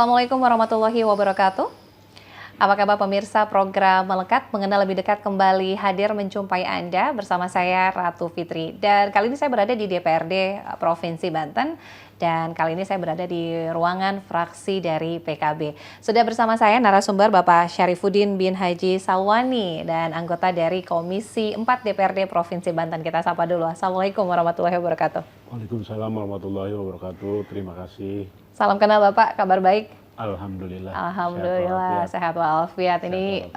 Assalamualaikum warahmatullahi wabarakatuh. Apa kabar pemirsa program Melekat mengenal lebih dekat kembali hadir menjumpai Anda bersama saya Ratu Fitri. Dan kali ini saya berada di DPRD Provinsi Banten dan kali ini saya berada di ruangan fraksi dari PKB. Sudah bersama saya narasumber Bapak Syarifuddin bin Haji Salwani dan anggota dari Komisi 4 DPRD Provinsi Banten. Kita sapa dulu. Assalamualaikum warahmatullahi wabarakatuh. Waalaikumsalam warahmatullahi wabarakatuh. Terima kasih. Salam kenal Bapak, kabar baik? Alhamdulillah. Alhamdulillah sehat walafiat. Ini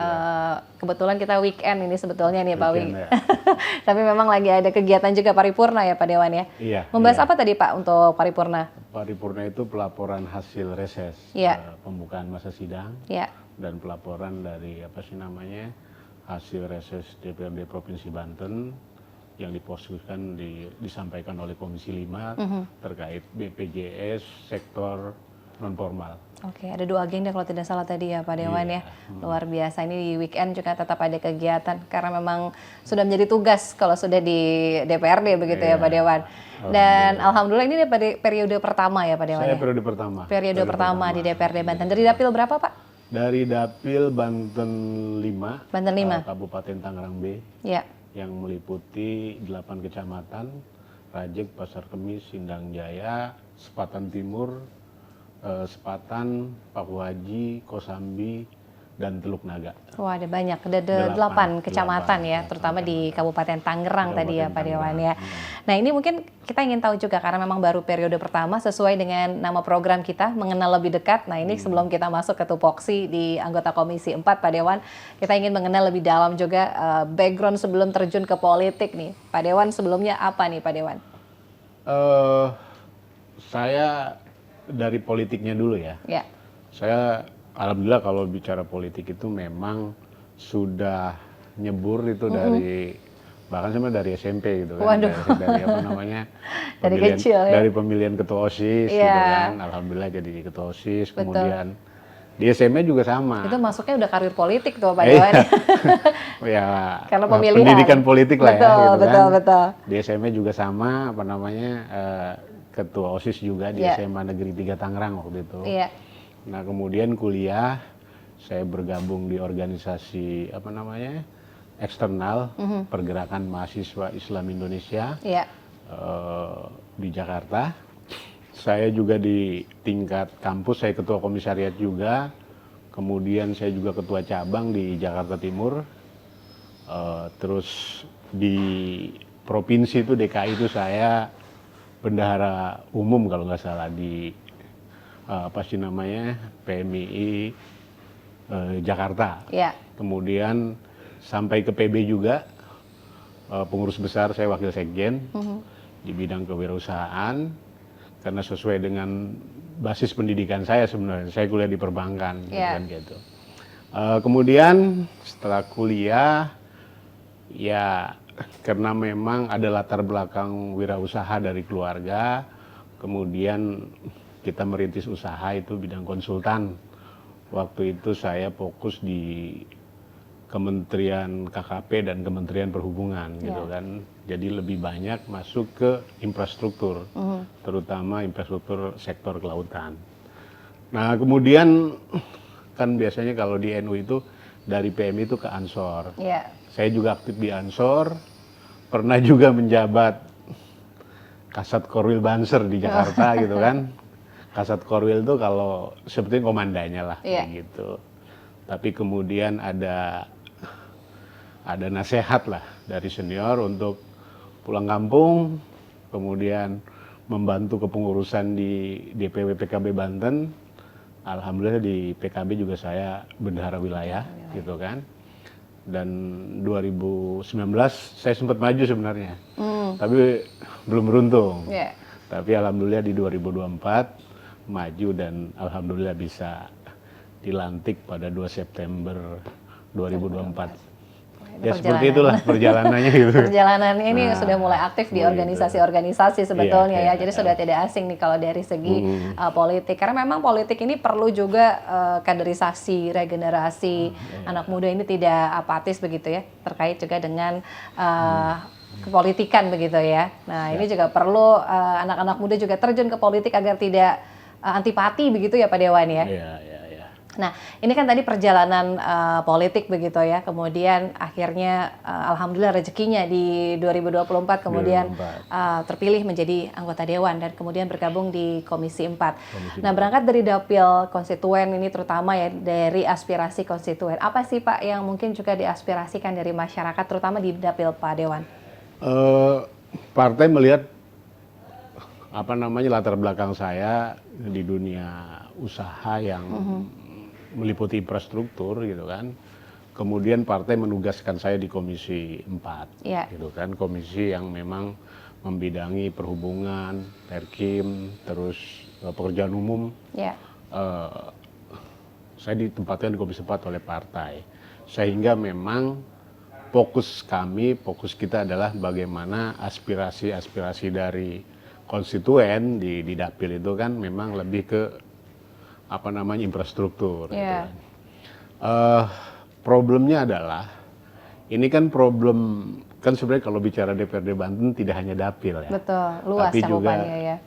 kebetulan kita weekend ini sebetulnya nih Pak Wing. Ya. Tapi memang lagi ada kegiatan juga paripurna ya Pak Dewan ya. Iya. Membahas apa tadi Pak untuk paripurna? Paripurna itu pelaporan hasil reses, pembukaan masa sidang, dan pelaporan dari hasil reses DPRD Provinsi Banten yang diposisikan disampaikan oleh Komisi 5 terkait BPJS sektor non formal. Oke, ada 2 agenda kalau tidak salah tadi ya Pak Dewan ya. Luar biasa, ini di weekend juga tetap ada kegiatan karena memang sudah menjadi tugas kalau sudah di DPRD begitu ya Pak Dewan. Dan alhamdulillah ini periode pertama ya Pak Dewan. Saya periode pertama. Periode pertama di DPRD Banten. Dari dapil berapa Pak? Dari dapil Banten 5. Banten 5. Kabupaten Tangerang B. Ya. Yang meliputi 8 kecamatan, Rajek, Pasar Kemis, Sindang Jaya, Sepatan Timur, Sepatan, Pakuhaji, Kosambi, dan Teluk Naga. Wah, ada banyak, ada 8 kecamatan ya, terutama di Kabupaten Tangerang tadi ya Pak Dewan ya. Nah ini mungkin kita ingin tahu juga karena memang baru periode pertama sesuai dengan nama program kita mengenal lebih dekat. Nah ini sebelum kita masuk ke tupoksi di anggota Komisi 4 Pak Dewan, kita ingin mengenal lebih dalam juga background sebelum terjun ke politik nih. Pak Dewan sebelumnya apa nih Pak Dewan? Saya dari politiknya dulu ya. Saya alhamdulillah kalau bicara politik itu memang sudah nyebur itu dari bahkan sama dari SMP gitu kan. Dari kecil ya. Dari pemilihan ketua OSIS gitu kan. Alhamdulillah jadi ketua OSIS. Kemudian di SMA juga sama. Itu masuknya udah karir politik tuh Pak Dewan. Ya. Karena pemilihan. Pendidikan politik lah ya. Gitu Betul. Di SMA juga sama ketua OSIS juga di SMA Negeri 3 Tangerang waktu itu. Nah kemudian kuliah, saya bergabung di organisasi eksternal Pergerakan Mahasiswa Islam Indonesia di Jakarta. Saya juga di tingkat kampus, saya ketua komisariat juga. Kemudian saya juga ketua cabang di Jakarta Timur. Terus di provinsi itu DKI itu saya bendahara umum kalau nggak salah di PMII Jakarta. Kemudian sampai ke PB juga, pengurus besar, saya wakil sekjen di bidang kewirausahaan karena sesuai dengan basis pendidikan saya sebenarnya. Saya kuliah di perbankan, gitu. Kemudian setelah kuliah, ya karena memang ada latar belakang wirausaha dari keluarga, kemudian kita merintis usaha itu bidang konsultan. Waktu itu saya fokus di Kementerian KKP dan Kementerian Perhubungan gitu kan. Jadi lebih banyak masuk ke infrastruktur, terutama infrastruktur sektor kelautan. Nah kemudian kan biasanya kalau di NU itu dari PMI itu ke Ansor. Saya juga aktif di Ansor, pernah juga menjabat Kasat Korwil Banser di Jakarta gitu kan. Kasat Korwil itu kalau seperti komandannya lah gitu. Tapi kemudian ada nasihat lah dari senior untuk pulang kampung, kemudian membantu kepengurusan di DPW PKB Banten. Alhamdulillah di PKB juga saya bendahara wilayah gitu kan. Dan 2019 saya sempat maju sebenarnya, tapi belum beruntung. Tapi alhamdulillah di 2024 maju dan alhamdulillah bisa dilantik pada 2 September 2024. Ya seperti itulah perjalanannya gitu. Perjalanannya ini sudah mulai aktif di organisasi-organisasi sebetulnya ya. Jadi sudah tidak asing nih kalau dari segi politik. Karena memang politik ini perlu juga kaderisasi, regenerasi. Anak muda ini tidak apatis begitu ya. Terkait juga dengan kepolitikan begitu ya. Nah ini juga perlu anak-anak muda juga terjun ke politik agar tidak antipati begitu ya Pak Dewan ya. Iya, iya, iya. Nah, ini kan tadi perjalanan politik begitu ya, kemudian akhirnya alhamdulillah rezekinya di 2024 kemudian terpilih menjadi anggota dewan dan kemudian bergabung di Komisi 4. Nah, berangkat dari dapil konstituen ini terutama ya dari aspirasi konstituen, apa sih Pak yang mungkin juga diaspirasikan dari masyarakat terutama di dapil Pak Dewan? Partai melihat latar belakang saya di dunia usaha yang meliputi infrastruktur gitu kan. Kemudian partai menugaskan saya di Komisi 4 gitu kan, komisi yang memang membidangi perhubungan, Perkim, terus pekerjaan umum. Saya ditempatkan di Komisi 4 oleh partai. Sehingga memang fokus kita adalah bagaimana aspirasi dari konstituen di dapil itu kan memang lebih ke infrastruktur. Gitu kan. Problemnya adalah ini kan sebenarnya kalau bicara DPRD Banten tidak hanya dapil ya. Betul, luas tapi juga ya.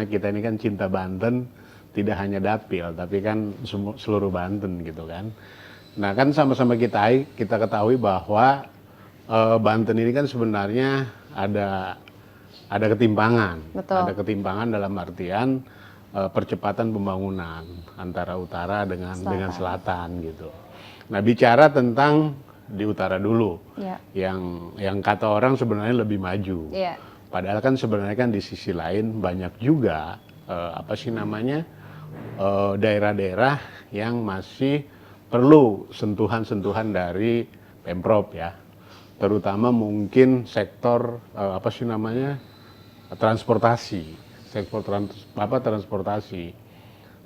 Kita ini kan cinta Banten, tidak hanya dapil tapi kan seluruh Banten gitu kan. Nah kan sama-sama kita ketahui bahwa Banten ini kan sebenarnya ada ketimpangan. Betul. Ada ketimpangan dalam artian percepatan pembangunan antara utara dengan selatan gitu. Nah bicara tentang di utara dulu, yang kata orang sebenarnya lebih maju. Padahal kan sebenarnya kan di sisi lain banyak juga daerah-daerah yang masih perlu sentuhan-sentuhan dari Pemprov ya, terutama mungkin sektor transportasi.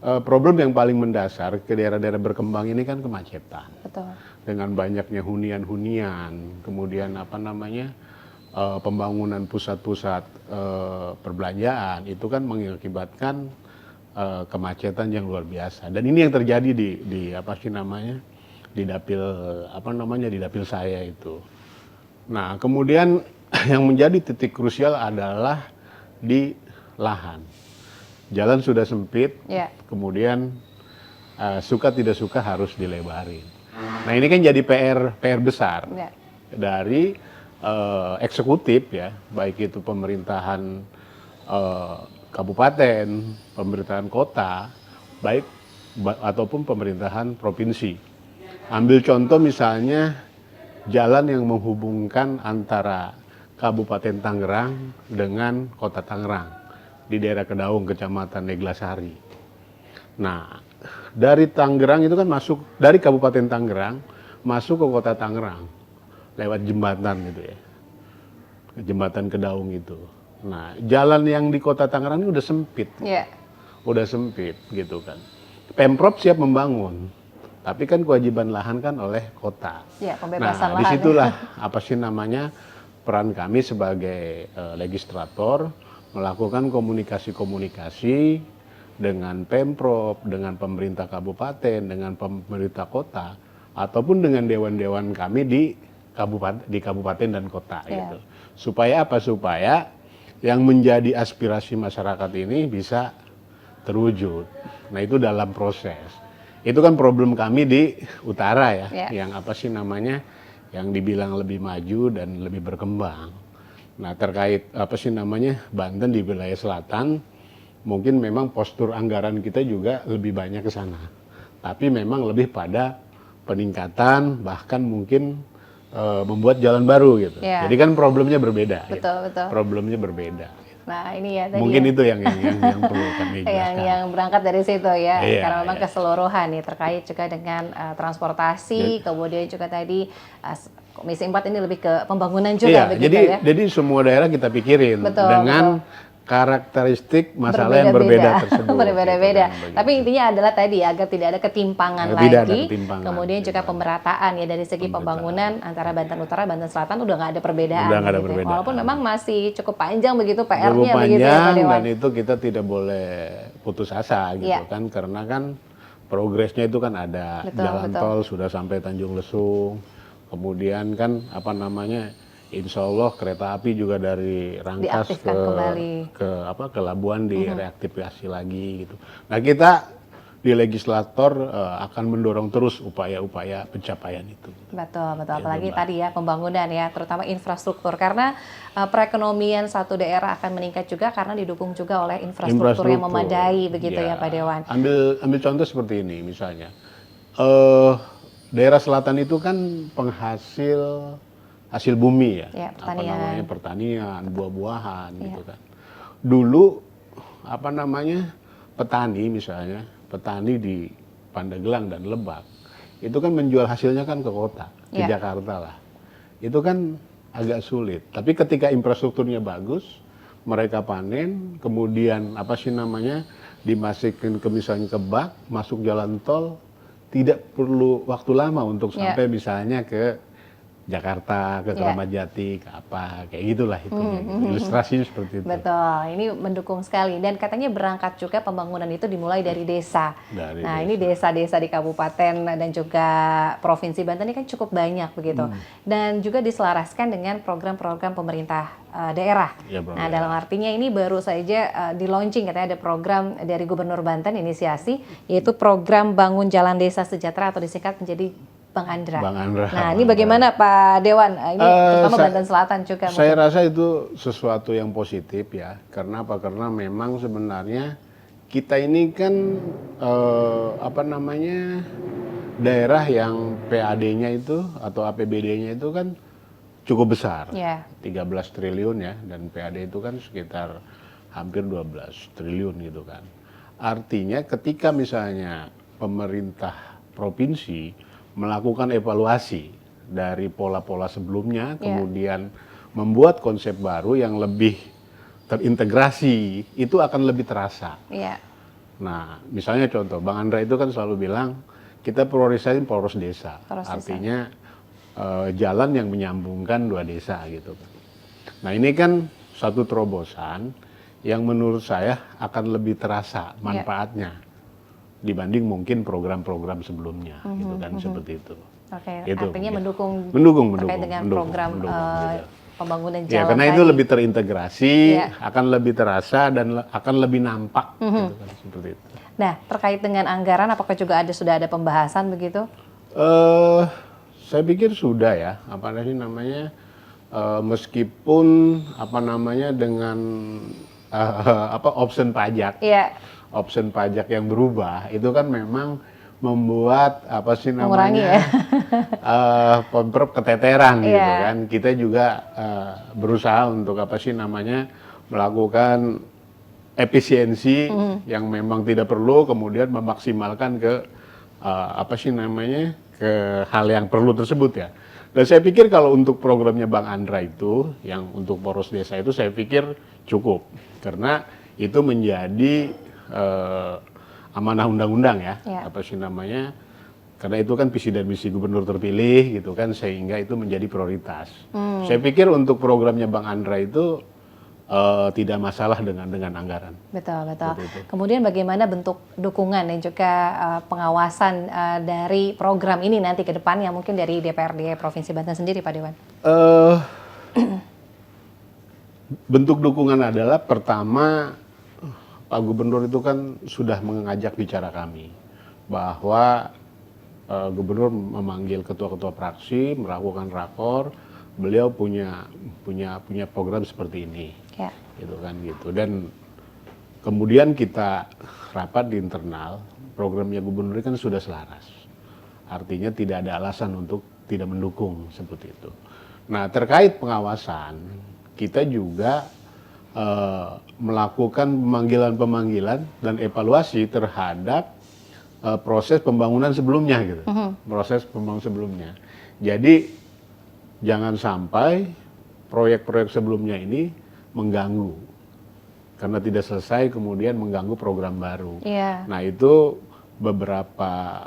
Problem yang paling mendasar ke daerah-daerah berkembang ini kan kemacetan. Betul. Dengan banyaknya hunian-hunian, kemudian pembangunan pusat-pusat perbelanjaan itu kan mengakibatkan kemacetan yang luar biasa. Dan ini yang terjadi di dapil saya itu. Nah, kemudian yang menjadi titik krusial adalah di lahan. Jalan sudah sempit, kemudian suka tidak suka harus dilebarin. Nah ini kan jadi PR besar dari eksekutif ya, baik itu pemerintahan kabupaten, pemerintahan kota, ataupun pemerintahan provinsi. Ambil contoh misalnya jalan yang menghubungkan antara Kabupaten Tangerang dengan Kota Tangerang di daerah Kedaung, Kecamatan Neglasari. Nah, dari Tangerang itu kan dari Kabupaten Tangerang masuk ke Kota Tangerang lewat jembatan gitu ya, jembatan Kedaung itu. Nah, jalan yang di Kota Tangerang ini udah sempit, udah sempit gitu kan. Pemprov siap membangun, tapi kan kewajiban lahan kan oleh kota. Pembebasan lahan. Disitulah peran kami sebagai legislator melakukan komunikasi dengan Pemprov, dengan pemerintah kabupaten, dengan pemerintah kota, ataupun dengan dewan-dewan kami di kabupaten dan kota gitu. Supaya apa? Supaya yang menjadi aspirasi masyarakat ini bisa terwujud. Nah, itu dalam proses. Itu kan problem kami di utara ya, yang yang dibilang lebih maju dan lebih berkembang. Nah, terkait Banten di wilayah selatan, mungkin memang postur anggaran kita juga lebih banyak ke sana. Tapi memang lebih pada peningkatan, bahkan mungkin membuat jalan baru gitu. Jadi kan problemnya berbeda. Betul. Problemnya berbeda. Nah ini ya tadi mungkin itu yang perlu kami jelaskan. yang berangkat dari situ ya, karena memang keseluruhan nih terkait juga dengan transportasi, kemudian juga tadi Komisi 4 ini lebih ke pembangunan juga begitu ya. Jadi semua daerah kita pikirin dengan karakteristik masalah yang berbeda tersebut. Berbeda-beda. Gitu. Tapi intinya adalah tadi agar tidak ada ketimpangan lagi. Kemudian juga pemerataan ya dari segi pembangunan antara Banten Utara, Banten Selatan udah nggak ada perbedaan. Walaupun memang masih cukup panjang begitu PR-nya begitu ya Pak Dewan. Dan itu kita tidak boleh putus asa gitu kan, karena kan progresnya itu kan ada. Jalan tol sudah sampai Tanjung Lesung. Kemudian kan Insya Allah kereta api juga dari Rangkas ke Labuan direaktivasi lagi gitu. Nah kita di legislator akan mendorong terus upaya-upaya pencapaian itu. Betul, betul. Apalagi tadi ya pembangunan ya, terutama infrastruktur. Karena perekonomian satu daerah akan meningkat juga karena didukung juga oleh infrastruktur yang memadai begitu ya Pak Dewan. Ambil contoh seperti ini misalnya. Daerah selatan itu kan penghasil hasil bumi ya, pertanian, buah-buahan gitu kan. Dulu petani misalnya, petani di Pandeglang dan Lebak itu kan menjual hasilnya kan ke kota, ke Jakarta lah. Itu kan agak sulit. Tapi ketika infrastrukturnya bagus, mereka panen, kemudian dimasukin ke misalnya ke bak, masuk jalan tol, tidak perlu waktu lama untuk sampai misalnya ke Jakarta, ke Keramat Jati, ke apa, kayak gitulah itu. Ilustrasinya seperti itu. Betul, ini mendukung sekali. Dan katanya berangkat juga pembangunan itu dimulai dari desa. Ini desa-desa di kabupaten dan juga provinsi Banten ini kan cukup banyak begitu. Dan juga diselaraskan dengan program-program pemerintah daerah. Nah, dalam artinya ini baru saja di launching katanya ada program dari Gubernur Banten inisiasi, yaitu program Bangun Jalan Desa Sejahtera atau disingkat menjadi Bang Andra. Nah, ini bagaimana Pak Dewan? Ini terutama Banten Selatan juga. Saya rasa itu sesuatu yang positif ya. Karena apa? Karena memang sebenarnya kita ini kan daerah yang PAD-nya itu atau APBD-nya itu kan cukup besar. 13 triliun ya, dan PAD itu kan sekitar hampir 12 triliun gitu kan. Artinya ketika misalnya pemerintah provinsi melakukan evaluasi dari pola-pola sebelumnya, kemudian membuat konsep baru yang lebih terintegrasi, itu akan lebih terasa. Nah, misalnya contoh, Bang Andra itu kan selalu bilang, kita priorisasin poros desa. Artinya jalan yang menyambungkan dua desa gitu. Nah, ini kan satu terobosan yang menurut saya akan lebih terasa manfaatnya dibanding mungkin program-program sebelumnya, gitu kan, seperti itu. Itu, artinya mendukung terkait dengan program pembangunan jalan. Ya, karena itu lebih terintegrasi, akan lebih terasa dan akan lebih nampak, gitu kan, seperti itu. Nah, terkait dengan anggaran, apakah juga sudah ada pembahasan begitu? Saya pikir sudah ya, meskipun dengan option pajak. Option pajak yang berubah itu kan memang membuat Pemprov keteteran gitu kan. Kita juga berusaha untuk melakukan efisiensi yang memang tidak perlu, kemudian memaksimalkan ke ke hal yang perlu tersebut ya. Dan saya pikir kalau untuk programnya Bang Andra itu yang untuk poros desa itu saya pikir cukup, karena itu menjadi amanah undang-undang ya, karena itu kan visi dan misi gubernur terpilih gitu kan, sehingga itu menjadi prioritas. Saya pikir untuk programnya Bang Andra itu tidak masalah dengan anggaran. Betul. Kemudian bagaimana bentuk dukungan dan juga pengawasan dari program ini nanti ke depannya, mungkin dari DPRD Provinsi Banten sendiri, Pak Dewan? Bentuk dukungan adalah pertama, Pak Gubernur itu kan sudah mengajak bicara kami bahwa Gubernur memanggil ketua-ketua fraksi, melakukan rakor, beliau punya program seperti ini, gitu kan gitu. Dan kemudian kita rapat di internal, programnya Gubernur kan sudah selaras, artinya tidak ada alasan untuk tidak mendukung seperti itu. Nah, terkait pengawasan, kita juga melakukan pemanggilan dan evaluasi terhadap proses pembangunan sebelumnya gitu. Proses pembangunan sebelumnya. Jadi jangan sampai proyek-proyek sebelumnya ini mengganggu, karena tidak selesai kemudian mengganggu program baru. Nah, itu beberapa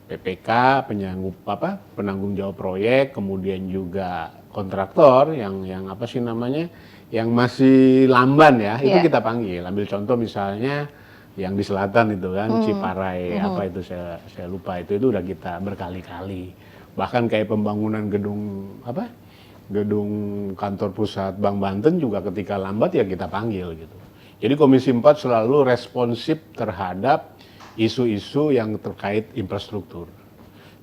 PPK, penanggung jawab proyek, kemudian juga kontraktor yang masih lamban ya, itu kita panggil. Ambil contoh misalnya yang di selatan itu kan, Ciparai, saya lupa itu udah kita berkali-kali. Bahkan kayak pembangunan gedung gedung kantor pusat Bank Banten juga ketika lambat ya kita panggil gitu. Jadi Komisi 4 selalu responsif terhadap isu-isu yang terkait infrastruktur.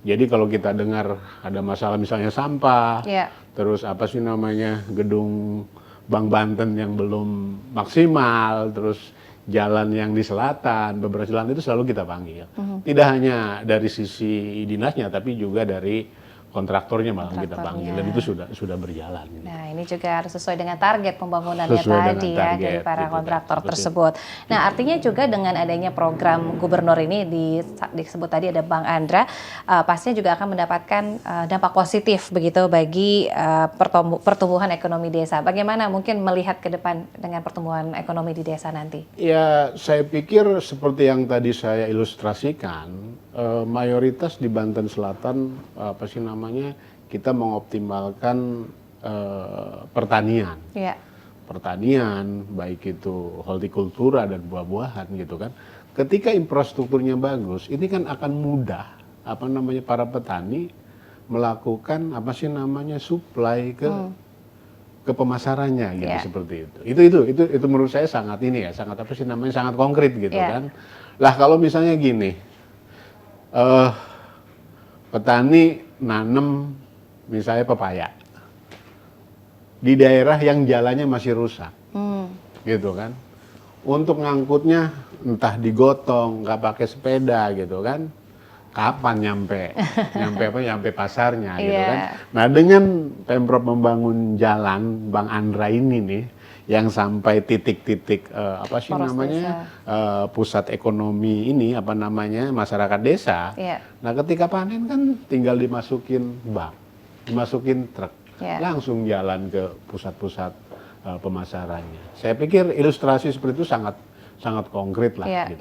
Jadi kalau kita dengar ada masalah misalnya sampah, terus apa sih namanya gedung Bank Banten yang belum maksimal, terus jalan yang di selatan, beberapa jalan itu selalu kita panggil. Tidak hanya dari sisi dinasnya, tapi juga dari kontraktornya malah kita panggil, dan itu sudah berjalan. Nah, ini juga harus sesuai dengan target pembangunannya tadi ya dari para kontraktor tersebut. Nah, artinya juga dengan adanya program gubernur ini disebut tadi ada Bang Andra, pastinya juga akan mendapatkan dampak positif begitu bagi pertumbuhan ekonomi desa. Bagaimana mungkin melihat ke depan dengan pertumbuhan ekonomi di desa nanti? Ya, saya pikir seperti yang tadi saya ilustrasikan, mayoritas di Banten Selatan apa sih namanya, kita mengoptimalkan pertanian. Pertanian, baik itu hortikultura dan buah-buahan gitu kan. Ketika infrastrukturnya bagus, ini kan akan mudah apa namanya para petani melakukan apa sih namanya supply ke pemasarannya gitu, seperti itu. Itu menurut saya sangat ini ya, sangat apa sih namanya, sangat konkret gitu kan. Lah kalau misalnya gini, petani nanam misalnya pepaya di daerah yang jalannya masih rusak, gitu kan. Untuk ngangkutnya entah digotong, nggak pakai sepeda gitu kan. Kapan nyampe pasarnya gitu kan. Nah, dengan Pemprov membangun jalan Bang Andra ini nih yang sampai titik-titik apa sih namanya pusat ekonomi ini apa namanya masyarakat desa. Nah, ketika panen kan tinggal dimasukin bak, dimasukin truk, langsung jalan ke pusat-pusat pemasarannya. Saya pikir ilustrasi seperti itu sangat konkret lah gitu.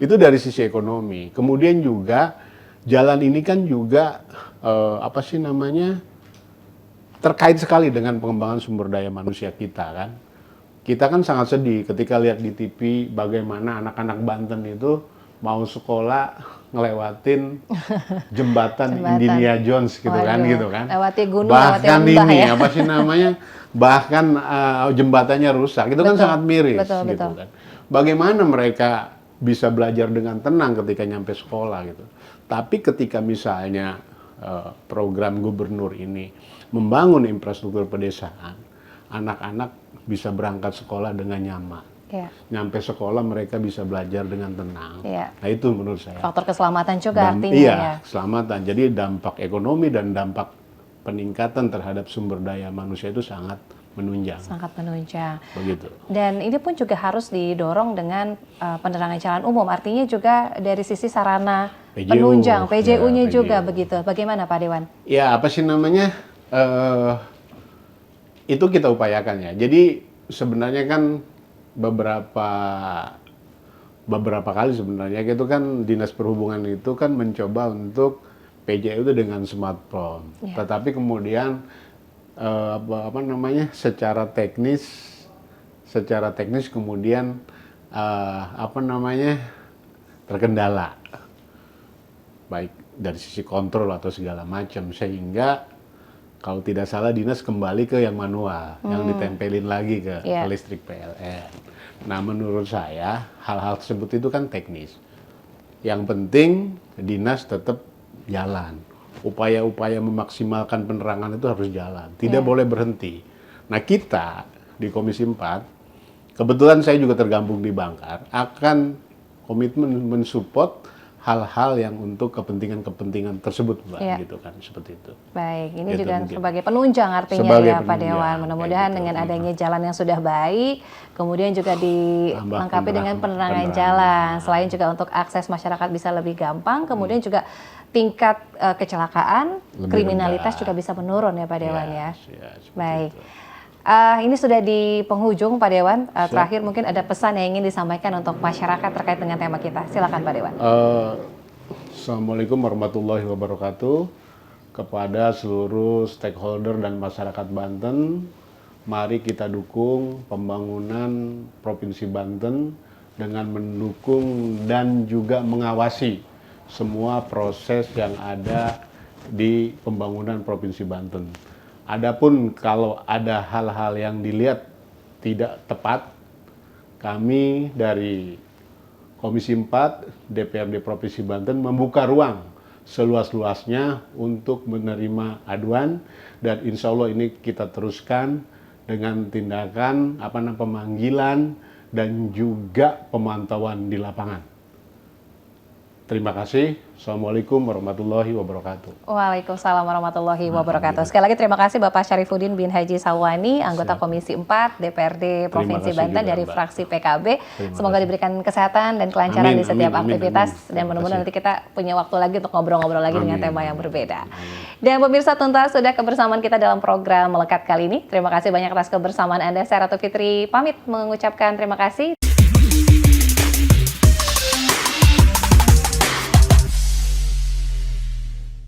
Itu dari sisi ekonomi. Kemudian juga jalan ini kan juga apa sih namanya terkait sekali dengan pengembangan sumber daya manusia kita kan. Kita kan sangat sedih ketika lihat di TV bagaimana anak-anak Banten itu mau sekolah ngelewatin jembatan Indiana Jones gitu. Gitu kan. Lewati gunung, bahkan lewati lembah, ini apa sih namanya bahkan jembatannya rusak. Itu kan sangat miris gitu kan. Bagaimana mereka bisa belajar dengan tenang ketika nyampe sekolah gitu. Tapi ketika misalnya program gubernur ini membangun infrastruktur pedesaan, anak-anak bisa berangkat sekolah dengan nyaman. Nyampe sekolah mereka bisa belajar dengan tenang. Nah itu menurut saya. Faktor keselamatan juga artinya ya. Keselamatan. Jadi dampak ekonomi dan dampak peningkatan terhadap sumber daya manusia itu sangat menunjang. Sangat menunjang. Begitu. Dan ini pun juga harus didorong dengan penerangan jalan umum. Artinya juga dari sisi sarana penunjang, PJU-nya juga begitu. Bagaimana Pak Dewan? Ya apa sih namanya? Itu kita upayakan ya. Jadi sebenarnya kan beberapa kali sebenarnya itu kan Dinas Perhubungan itu kan mencoba untuk PJU itu dengan smartphone. Tetapi kemudian apa namanya secara teknis kemudian apa namanya terkendala baik dari sisi kontrol atau segala macam, sehingga kalau tidak salah dinas kembali ke yang manual, yang ditempelin lagi ke listrik PLN. Nah menurut saya hal-hal tersebut itu kan teknis, yang penting dinas tetap jalan. Upaya-upaya memaksimalkan penerangan itu harus jalan, tidak boleh berhenti. Nah kita di Komisi 4, kebetulan saya juga tergabung di Bangkar, akan komitmen mensupport hal-hal yang untuk kepentingan tersebut, Mbak, gitu kan, seperti itu. Baik, ini gitu juga mungkin. sebagai penunjang artinya sebagai ya Pak Dewan. Mudah-mudahan gitu. dengan adanya jalan yang sudah baik, kemudian juga dilengkapi dengan penerangan jalan. Selain juga untuk akses masyarakat bisa lebih gampang, kemudian juga tingkat kecelakaan, lebih kriminalitas rendah. Juga bisa menurun ya Pak Dewan ya. Baik. Ini sudah di penghujung Pak Dewan. Terakhir mungkin ada pesan yang ingin disampaikan untuk masyarakat terkait dengan tema kita. Silakan Pak Dewan. Assalamualaikum warahmatullahi wabarakatuh. Kepada seluruh stakeholder dan masyarakat Banten, mari kita dukung pembangunan Provinsi Banten dengan mendukung dan juga mengawasi semua proses yang ada di pembangunan Provinsi Banten. Adapun kalau ada hal-hal yang dilihat tidak tepat, kami dari Komisi 4 DPRD Provinsi Banten membuka ruang seluas-luasnya untuk menerima aduan, dan insya Allah ini kita teruskan dengan tindakan pemanggilan dan juga pemantauan di lapangan. Terima kasih. Assalamualaikum warahmatullahi wabarakatuh. Waalaikumsalam warahmatullahi wabarakatuh. Sekali lagi terima kasih Bapak Syarifuddin bin Haji Sawani, anggota Komisi 4 DPRD Provinsi Banten dari fraksi PKB. Semoga diberikan kesehatan dan kelancaran di setiap aktivitas, dan mudah-mudahan nanti kita punya waktu lagi untuk ngobrol-ngobrol lagi dengan tema yang berbeda. Dan pemirsa, tuntas sudah kebersamaan kita dalam program Melekat kali ini. Terima kasih banyak atas kebersamaan Anda. Saya Ratu Fitri pamit mengucapkan terima kasih.